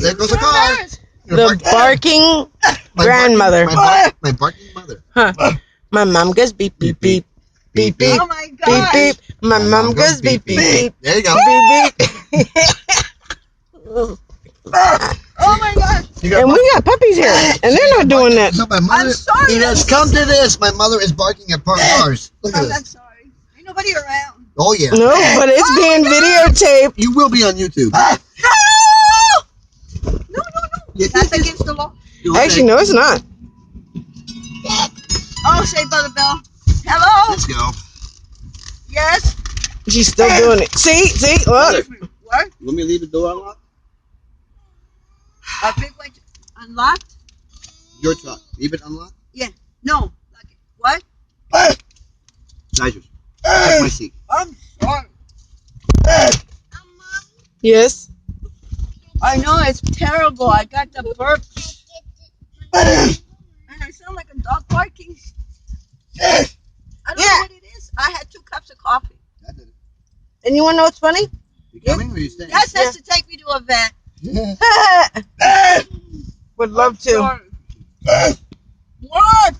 There goes a car. The barking grandmother. My barking mother. Huh. My mom goes beep, beep, beep. Beep, beep. Oh my God. Beep, beep. My mom goes beep, beep, beep. There you go. Beep, beep. Oh my gosh. And we got puppies here, and they're not doing that. So my mother, I'm sorry. it has come to this. My mother is barking at parked cars. Look at I'm this. sorry. Ain't nobody around. Oh, yeah. No, but it's being videotaped. You will be on YouTube. No. Yeah, That's against the law. Actually, no, it's not. Oh, say Brother Bell. Hello? Let's go. Yes? She's still doing it. See, look. What? Let me leave the door unlocked. A big way unlocked? Your truck. Leave it unlocked. Yeah. No. What? Nice. Take my seat. I'm sorry. Yes. I know it's terrible. I got the burps. And I sound like a dog barking. I don't know what it is. I had 2 cups of coffee. That did it. And you want to know what's funny? You coming or you staying? That says to take me to a vet. Would love to. What?